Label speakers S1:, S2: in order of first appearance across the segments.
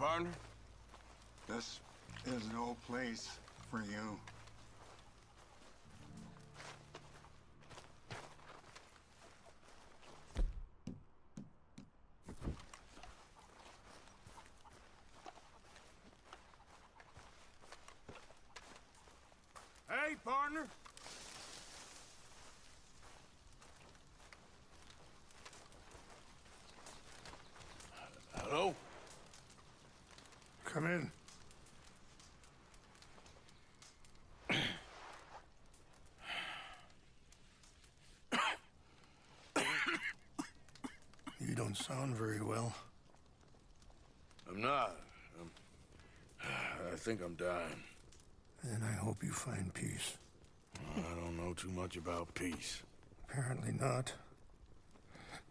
S1: partner?
S2: This is no place for you.
S1: Hey, partner. Hello?
S3: Come in. You don't sound very well.
S1: I'm not. I think I'm dying.
S3: Then I hope you find peace.
S1: I don't know too much about peace.
S3: Apparently not.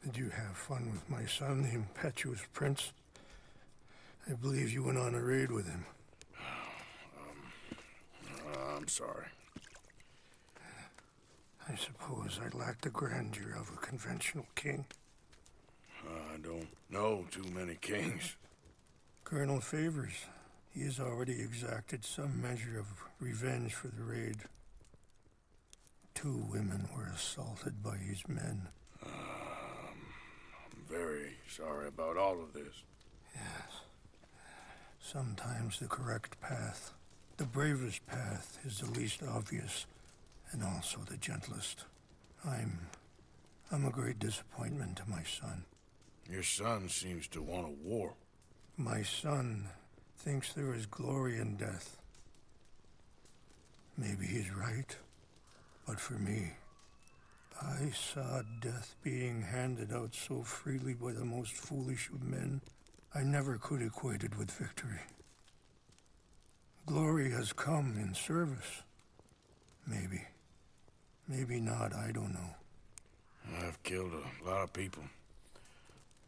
S3: Did you have fun with my son, the impetuous prince? I believe you went on a raid with him.
S1: I'm sorry.
S3: I suppose I lack the grandeur of a conventional king.
S1: I don't know too many kings.
S3: Colonel Favors, he has already exacted some measure of revenge for the raid. 2 women were assaulted by his men.
S1: I'm very sorry about all of this.
S3: Yes. Sometimes the correct path, the bravest path, is the least obvious, and also the gentlest. I'm a great disappointment to my son.
S1: Your son seems to want a war.
S3: My son thinks there is glory in death. Maybe he's right, but for me, I saw death being handed out so freely by the most foolish of men, I never could equate it with victory. Glory has come in service. Maybe. Maybe not, I don't know.
S1: I've killed a lot of people.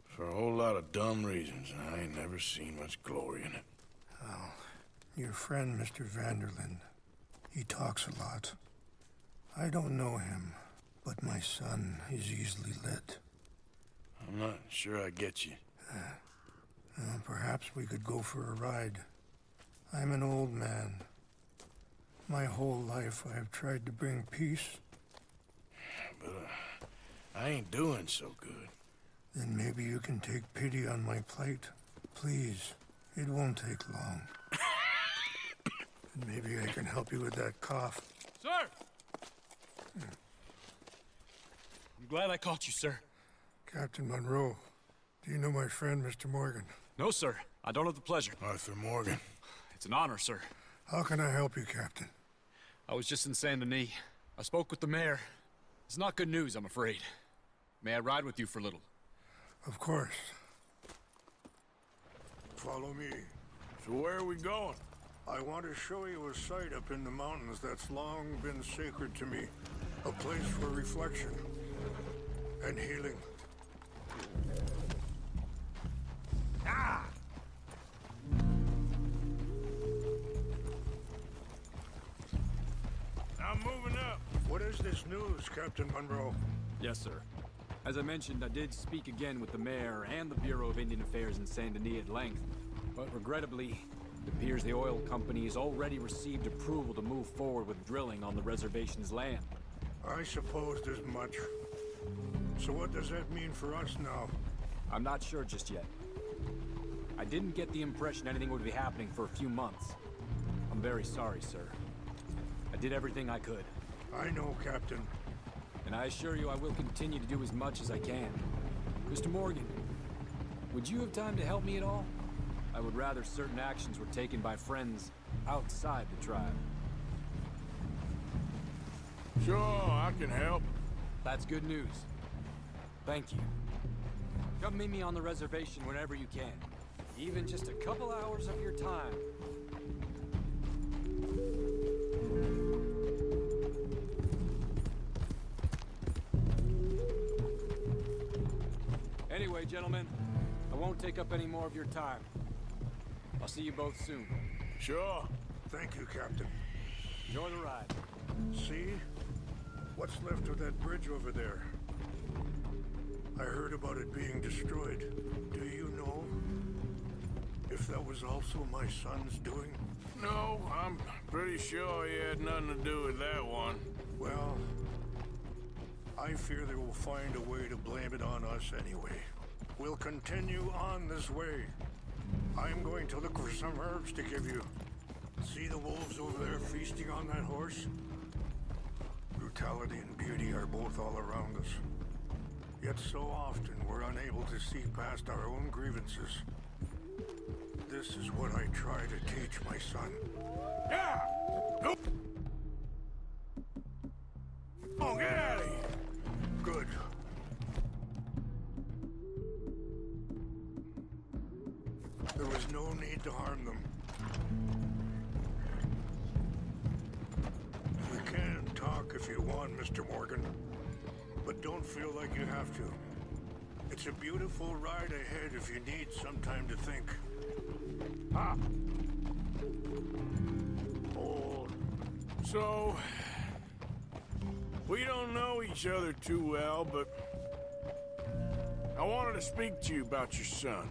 S1: For a whole lot of dumb reasons, and I ain't never seen much glory in it.
S3: Well, your friend, Mr. Vanderlyn, he talks a lot. I don't know him, but my son is easily led.
S1: I'm not sure I get you.
S3: Well, perhaps we could go for a ride. I'm an old man. My whole life I have tried to bring peace.
S1: But I ain't doing so good.
S3: Then maybe you can take pity on my plight. Please, it won't take long. And maybe I can help you with that cough.
S4: Sir! I'm glad I caught you, sir.
S3: Captain Monroe, do you know my friend, Mr. Morgan?
S4: No, sir. I don't have the pleasure.
S1: Arthur Morgan.
S4: It's an honor, sir.
S3: How can I help you, Captain?
S4: I was just in Saint Denis. I spoke with the mayor. It's not good news, I'm afraid. May I ride with you for a little?
S3: Of course. Follow me.
S1: So where are we going?
S3: I want to show you a site up in the mountains that's long been sacred to me. A place for reflection and healing.
S1: Ah! I'm moving up.
S3: What is this news, Captain Monroe?
S4: Yes, sir. As I mentioned, I did speak again with the mayor and the Bureau of Indian Affairs in Saint Denis at length. But regrettably, it appears the oil company has already received approval to move forward with drilling on the reservation's land.
S3: I supposed as much. So what does that mean for us now?
S4: I'm not sure just yet. I didn't get the impression anything would be happening for a few months. I'm very sorry, sir. I did everything I could.
S3: I know, Captain.
S4: And I assure you I will continue to do as much as I can. Mr. Morgan, would you have time to help me at all? I would rather certain actions were taken by friends outside the tribe.
S1: Sure, I can help.
S4: That's good news. Thank you. Come meet me on the reservation whenever you can. Even just a couple hours of your time. Anyway, gentlemen, I won't take up any more of your time. I'll see you both soon.
S1: Sure.
S3: Thank you, Captain.
S4: Enjoy the ride.
S3: See? What's left of that bridge over there? I heard about it being destroyed. Do you know? if that was also my son's doing?
S1: No, I'm pretty sure he had nothing to do with that one.
S3: Well, I fear they will find a way to blame it on us anyway. We'll continue on this way. I'm going to look for some herbs to give you. See the wolves over there feasting on that horse? Brutality and beauty are both all around us. Yet so often we're unable to see past our own grievances. This is what I try to teach my son.
S1: Yeah! Nope. Come on, get out of here!
S3: Good. There was no need to harm them. We can talk if you want, Mr. Morgan. But don't feel like you have to. It's a beautiful ride ahead if you need some time to think. Ah! Oh.
S1: So... we don't know each other too well, but... I wanted to speak to you about your son.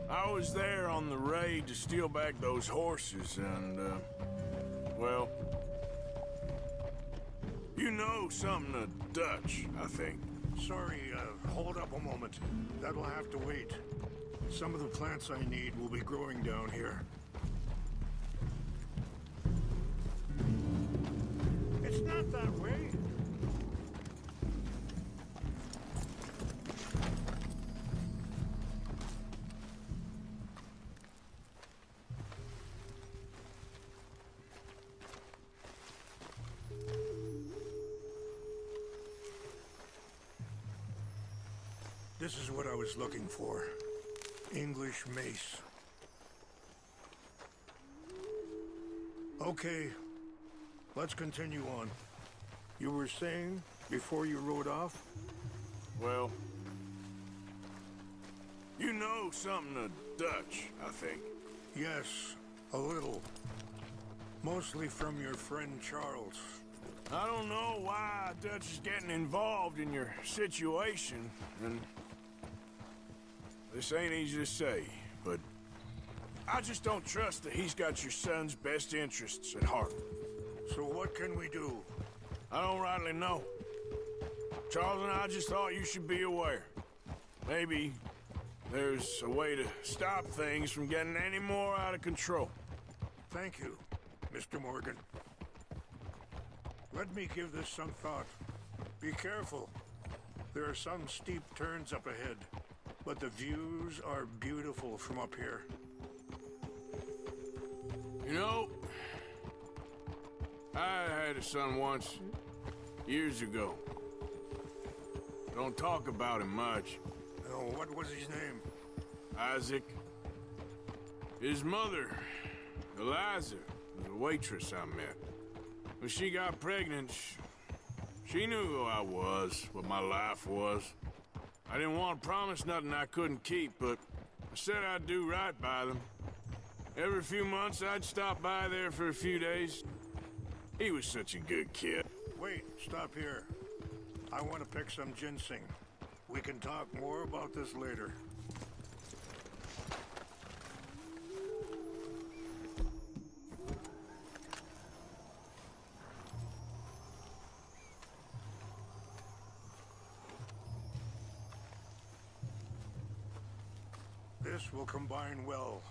S1: I was there on the raid to steal back those horses, and, well... you know something of Dutch, I think.
S3: Sorry, hold up a moment. That'll have to wait. Some of the plants I need will be growing down here. It's not that way. This is what I was looking for. English mace. Okay, let's continue on. You were saying before you rode off?
S1: Well... you know something of Dutch, I think.
S3: Yes, a little. Mostly from your friend Charles.
S1: I don't know why Dutch is getting involved in your situation, and... this ain't easy to say, but... I just don't trust that he's got your son's best interests at heart.
S3: So what can we do?
S1: I don't rightly know. Charles and I just thought you should be aware. Maybe there's a way to stop things from getting any more out of control.
S3: Thank you, Mr. Morgan. Let me give this some thought. Be careful. There are some steep turns up ahead, but the views are beautiful from up here.
S1: You know, I had a son once, years ago. Don't talk about him much.
S3: Oh, what was his name?
S1: Isaac. His mother, Eliza, was a waitress I met. When she got pregnant, she knew who I was, what my life was. I didn't want to promise nothing I couldn't keep, but I said I'd do right by them. Every few months, I'd stop by there for a few days. He was such a good kid.
S3: Wait, stop here. I want to pick some ginseng. We can talk more about this later. This will combine well.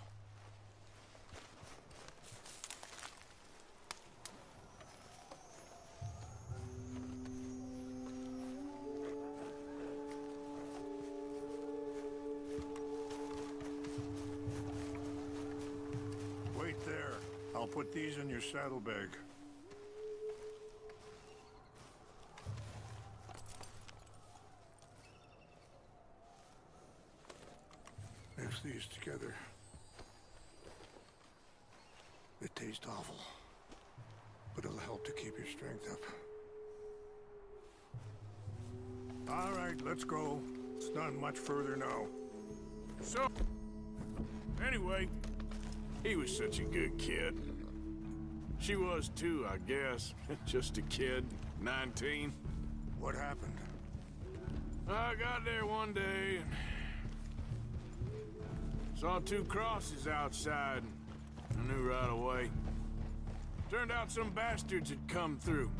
S3: Wait there. I'll put these in your saddlebag. Mix these together. It tastes awful, but it'll help to keep your strength up. All right, let's go. It's not much further now.
S1: So, anyway, he was such a good kid. She was too, I guess. Just a kid, 19.
S3: What happened?
S1: Saw two crosses outside, and I knew right away. Turned out some bastards had come through.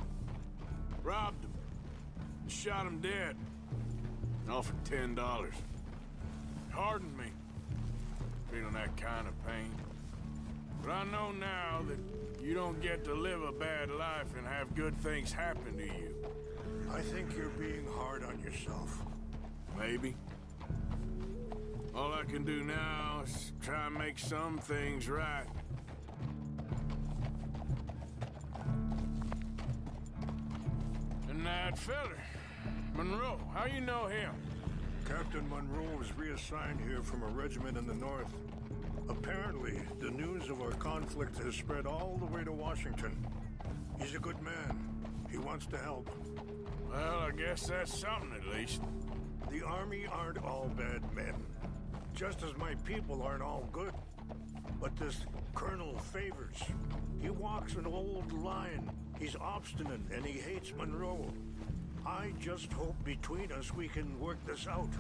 S1: Robbed them. And shot them dead. And offered $10. Hardened me. Feeling that kind of pain. But I know now that you don't get to live a bad life and have good things happen to you.
S3: I think you're being hard on yourself.
S1: Maybe. All I can do now is try and make some things right. And that feller, Monroe, how you know him?
S3: Captain Monroe was reassigned here from a regiment in the north. Apparently, the news of our conflict has spread all the way to Washington. He's a good man. He wants to help.
S1: Well, I guess that's something at least.
S3: The Army aren't all bad men. Just as my people aren't all good. But this Colonel Favors, he walks an old line. He's obstinate and he hates Monroe. I just hope between us we can work this out.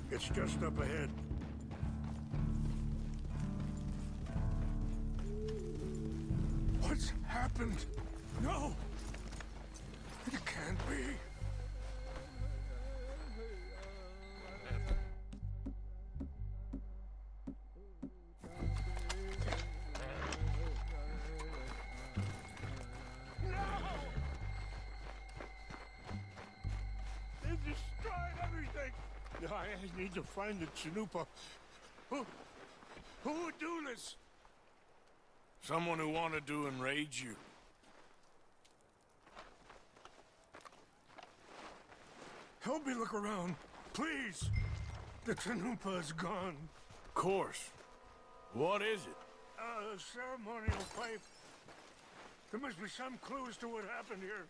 S3: It's just up ahead. What's happened? No! It can't be. No! They've destroyed everything! I need to find the Chanupa. Who would do this?
S1: Someone who wanted to enrage you.
S3: Help me look around, please. The Chanupa is gone.
S1: Of course. What is it?
S3: A ceremonial pipe. There must be some clues to what happened here.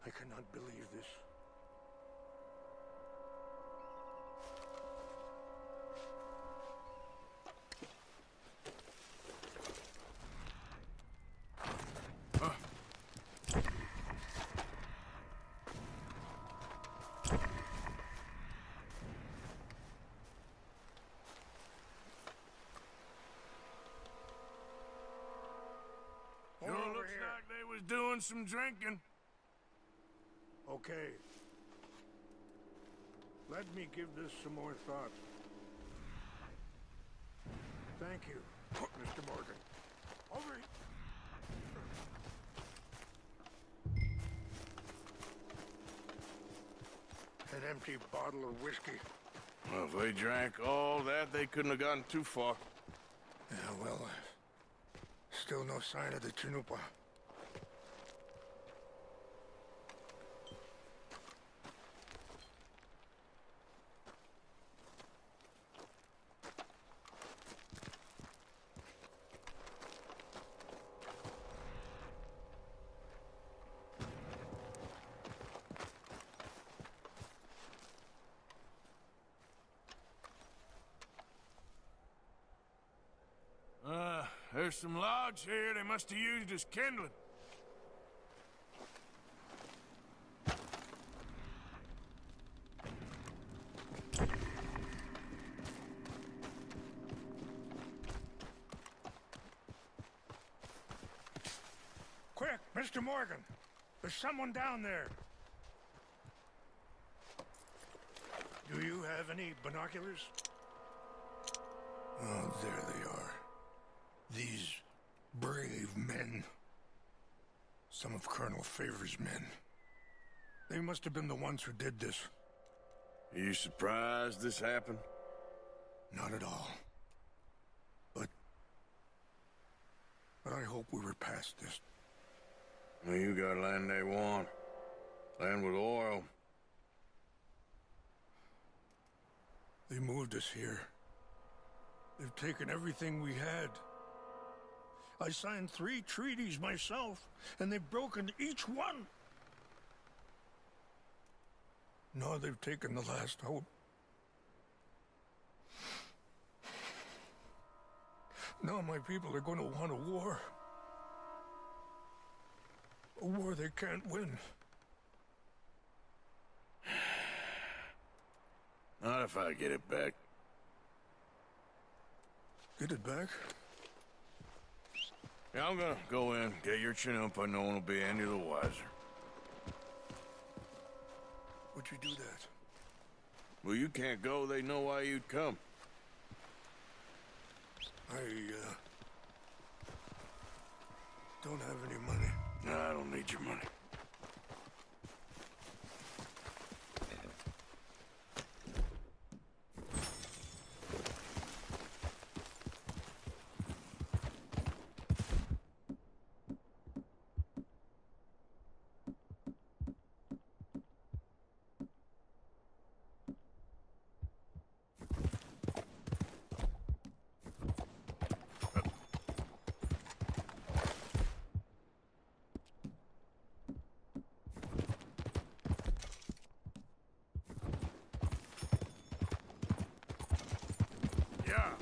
S3: I cannot believe this.
S1: Sure looks like they was doing some drinking.
S3: Okay. Let me give this some more thought. Thank you, Mr. Morgan. Over. An empty bottle of whiskey.
S1: Well, if they drank all that, they couldn't have gotten too far.
S3: Yeah, well, still no sign of the Chanupa.
S1: There's some logs here they must have used as kindling.
S3: Quick, Mr. Morgan! There's someone down there! Do you have any binoculars? Oh, there they are. These brave men. Some of Colonel Favor's men. They must have been the ones who did this.
S1: Are you surprised this happened?
S3: Not at all. But I hope we were past this.
S1: Well, you got land they want. Land with oil.
S3: They moved us here. They've taken everything we had. I signed 3 treaties myself, and they've broken each one. Now they've taken the last hope. Now my people are going to want a war. A war they can't win.
S1: Not if I get it back.
S3: Get it back?
S1: Yeah, I'm gonna go in, get your Chinook, but no one will be any the wiser.
S3: Would you do that?
S1: Well, you can't go, they know why you'd come.
S3: I, don't have any money.
S1: No, I don't need your money. Yeah.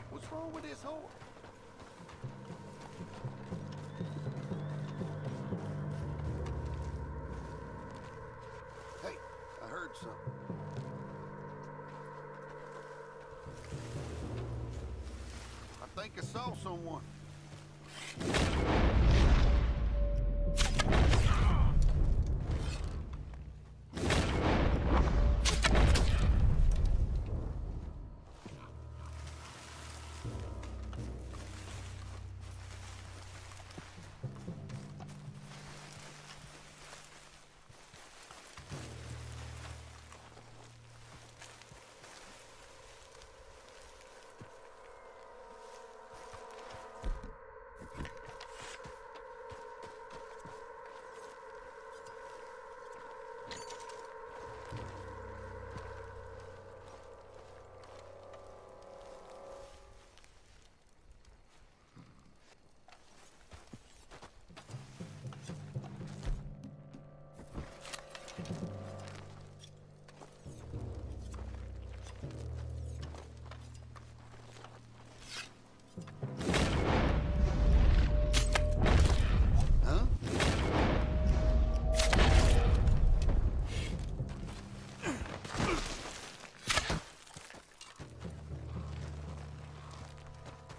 S5: What's wrong with this whore? Hey, I heard something. I think I saw someone.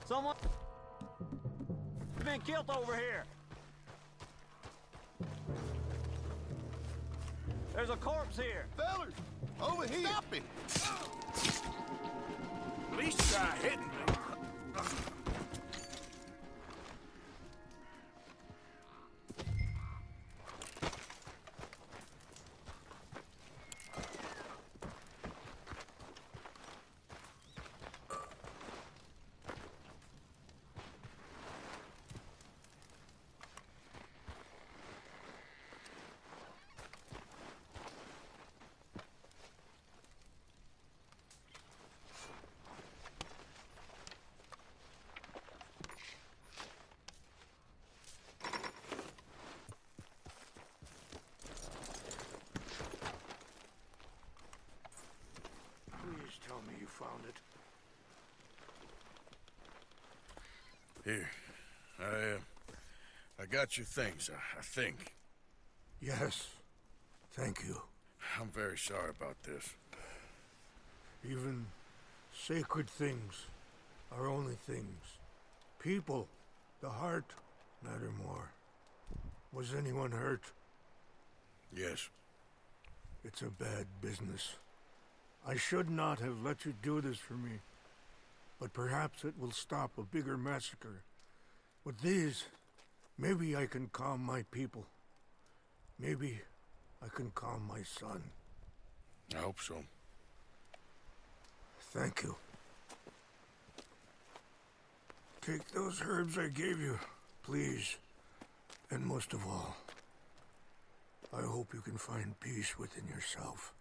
S6: Someone has been killed over here. There's a corpse here.
S5: Fellers, over here. Stop him.
S1: At least try hitting me.
S3: Please tell me you found it.
S1: Here. I got your things, I think.
S3: Yes. Thank you.
S1: I'm very sorry about this.
S3: Even sacred things are only things. People, the heart, matter more. Was anyone hurt?
S1: Yes.
S3: It's a bad business. I should not have let you do this for me. But perhaps it will stop a bigger massacre. With these, maybe I can calm my people. Maybe I can calm my son.
S1: I hope so.
S3: Thank you. Take those herbs I gave you, please. And most of all, I hope you can find peace within yourself.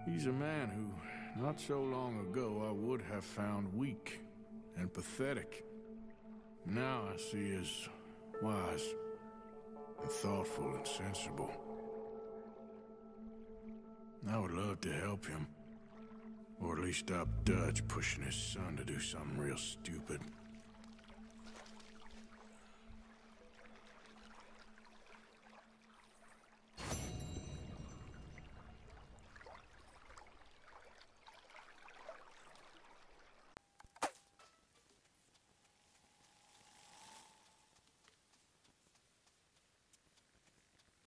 S1: He's a man who, not so long ago, I would have found weak and pathetic. Now I see as wise and thoughtful and sensible. I would love to help him, or at least stop Dutch pushing his son to do something real stupid.